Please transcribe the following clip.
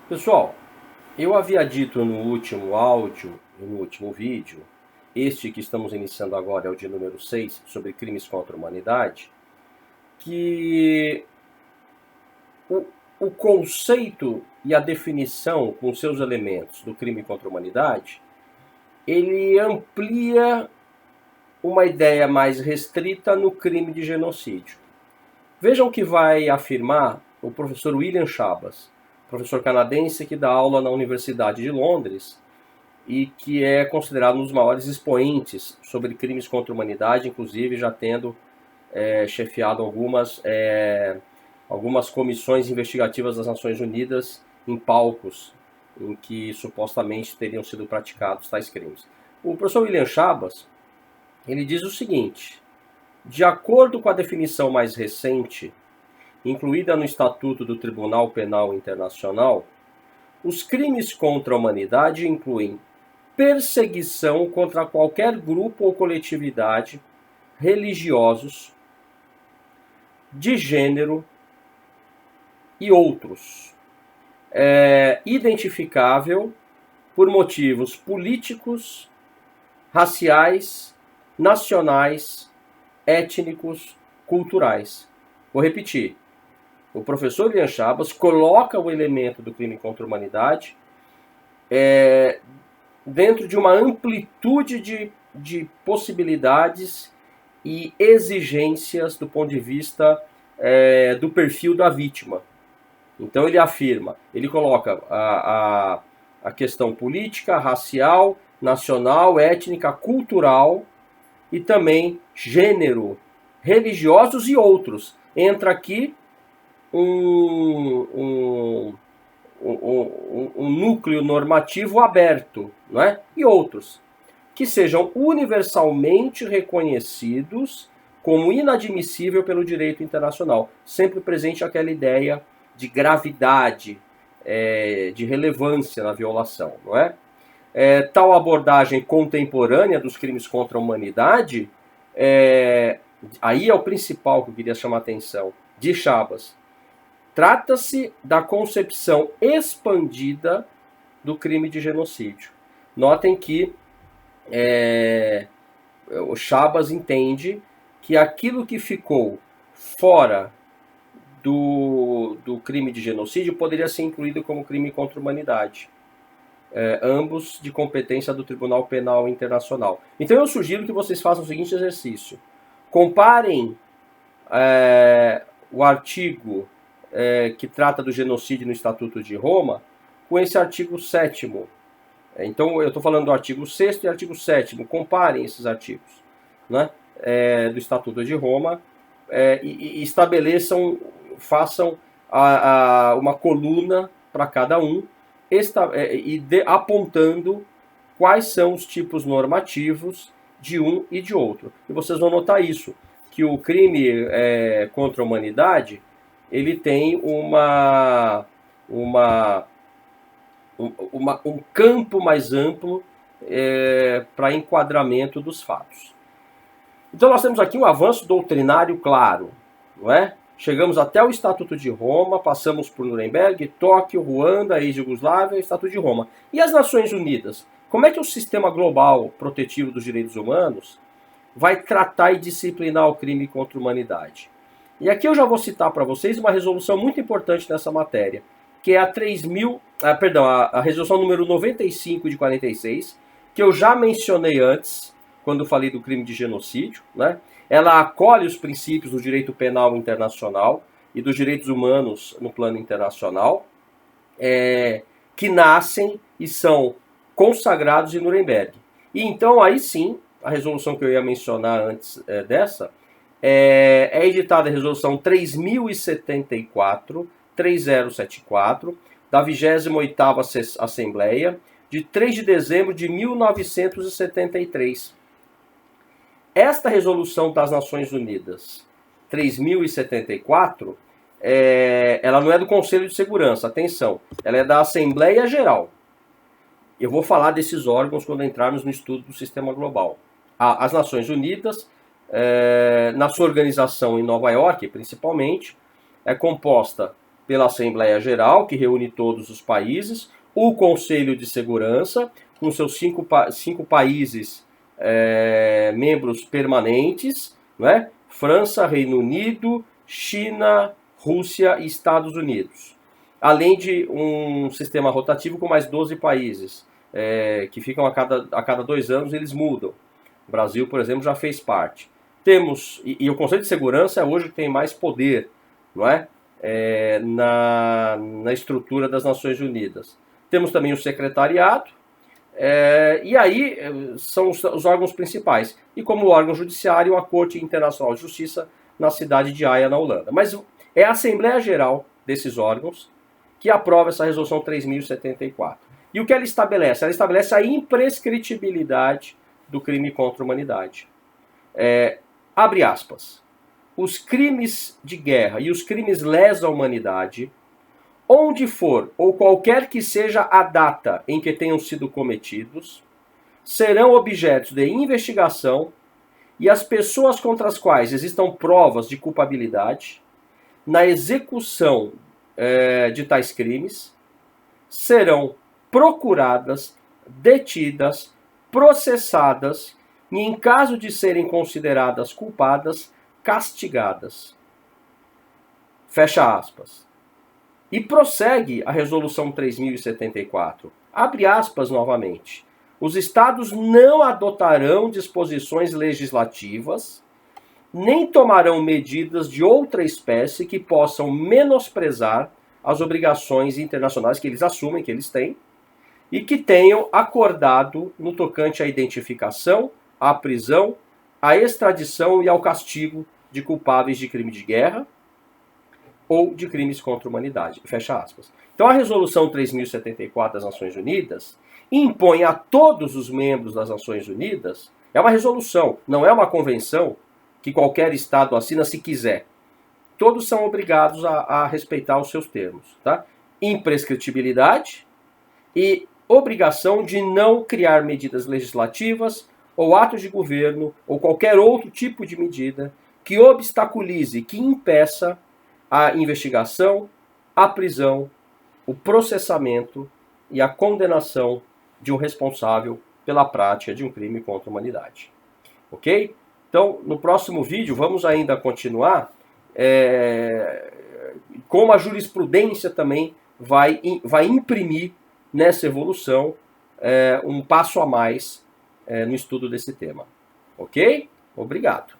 Pessoal, eu havia dito no último áudio e no último vídeo, este que estamos iniciando agora é o de número 6, sobre crimes contra a humanidade, que o, o conceito e a definição com seus elementos do crime contra a humanidade, ele amplia uma ideia mais restrita no crime de genocídio. Vejam que vai afirmar o professor William Schabas, professor canadense que dá aula na Universidade de Londres e que é considerado um dos maiores expoentes sobre crimes contra a humanidade, inclusive já tendo chefiado algumas comissões investigativas das Nações Unidas em palcos em que supostamente teriam sido praticados tais crimes. O professor William Schabas, ele diz o seguinte: de acordo com a definição mais recente, incluída no Estatuto do Tribunal Penal Internacional, os crimes contra a humanidade incluem perseguição contra qualquer grupo ou coletividade, religiosos, de gênero e outros, identificável por motivos políticos, raciais, nacionais, étnicos, culturais. Vou repetir. O professor William Schabas coloca o elemento do crime contra a humanidade dentro de uma amplitude de possibilidades e exigências do ponto de vista do perfil da vítima. Então ele afirma, ele coloca a questão política, racial, nacional, étnica, cultural e também gênero, religiosos e outros. Entra aqui um núcleo normativo aberto, não é? E outros, que sejam universalmente reconhecidos como inadmissível pelo direito internacional. Sempre presente aquela ideia de gravidade, de relevância na violação, não é? Tal abordagem contemporânea dos crimes contra a humanidade, aí é o principal que eu queria chamar a atenção, de Schabas. Trata-se da concepção expandida do crime de genocídio. Notem que o Schabas entende que aquilo que ficou fora do crime de genocídio poderia ser incluído como crime contra a humanidade. Ambos de competência do Tribunal Penal Internacional. Então eu sugiro que vocês façam o seguinte exercício. Comparem o artigo que trata do genocídio no Estatuto de Roma com esse artigo 7º. Então eu estou falando do artigo 6º e artigo 7º. Comparem esses artigos, né, do Estatuto de Roma e estabeleçam, façam uma coluna para cada um, apontando quais são os tipos normativos de um e de outro. E vocês vão notar isso, que o crime contra a humanidade, ele tem um campo mais amplo para enquadramento dos fatos. Então nós temos aqui um avanço doutrinário claro, não é? Chegamos até o Estatuto de Roma, passamos por Nuremberg, Tóquio, Ruanda, ex-Yugoslávia e o Estatuto de Roma. E as Nações Unidas? Como é que o sistema global protetivo dos direitos humanos vai tratar e disciplinar o crime contra a humanidade? E aqui eu já vou citar para vocês uma resolução muito importante nessa matéria, que é a resolução número 95 de 46, que eu já mencionei antes, quando falei do crime de genocídio, né? Ela acolhe os princípios do direito penal internacional e dos direitos humanos no plano internacional, que nascem e são consagrados em Nuremberg. E então, aí sim, a resolução que eu ia mencionar antes dessa, é editada a resolução 3074, 3074, da 28ª Assembleia, de 3 de dezembro de 1973. Esta resolução das Nações Unidas, 3074, ela não é do Conselho de Segurança, atenção, ela é da Assembleia Geral. Eu vou falar desses órgãos quando entrarmos no estudo do sistema global. As Nações Unidas, na sua organização em Nova York, principalmente, é composta pela Assembleia Geral, que reúne todos os países, o Conselho de Segurança, com seus cinco países membros permanentes, né? França, Reino Unido, China, Rússia e Estados Unidos. Além de um sistema rotativo com mais 12 países, que ficam a cada 2 anos, eles mudam. O Brasil, por exemplo, já fez parte. Temos, e o Conselho de Segurança hoje tem mais poder, não é? Na estrutura das Nações Unidas. Temos também o secretariado, e aí são os órgãos principais. E como órgão judiciário, a Corte Internacional de Justiça na cidade de Haia, na Holanda. Mas é a Assembleia Geral desses órgãos que aprova essa resolução 3074. E o que ela estabelece? Ela estabelece a imprescritibilidade do crime contra a humanidade. Abre aspas. Os crimes de guerra e os crimes lesa humanidade, onde for ou qualquer que seja a data em que tenham sido cometidos, serão objetos de investigação e as pessoas contra as quais existam provas de culpabilidade na execução de tais crimes serão procuradas, detidas, processadas e, em caso de serem consideradas culpadas, castigadas. Fecha aspas. E prossegue a Resolução 3074. Abre aspas novamente. Os Estados não adotarão disposições legislativas, nem tomarão medidas de outra espécie que possam menosprezar as obrigações internacionais que eles assumem, que eles têm, e que tenham acordado no tocante à identificação, à prisão, à extradição e ao castigo de culpáveis de crime de guerra ou de crimes contra a humanidade. Fecha aspas. Então a Resolução 3074 das Nações Unidas impõe a todos os membros das Nações Unidas, é uma resolução, não é uma convenção que qualquer Estado assina se quiser. Todos são obrigados a respeitar os seus termos. Tá? Imprescritibilidade e obrigação de não criar medidas legislativas ou atos de governo ou qualquer outro tipo de medida que obstaculize, que impeça a investigação, a prisão, o processamento e a condenação de um responsável pela prática de um crime contra a humanidade. Ok? Então, no próximo vídeo, vamos ainda continuar como a jurisprudência também vai imprimir nessa evolução um passo a mais no estudo desse tema. Ok? Obrigado.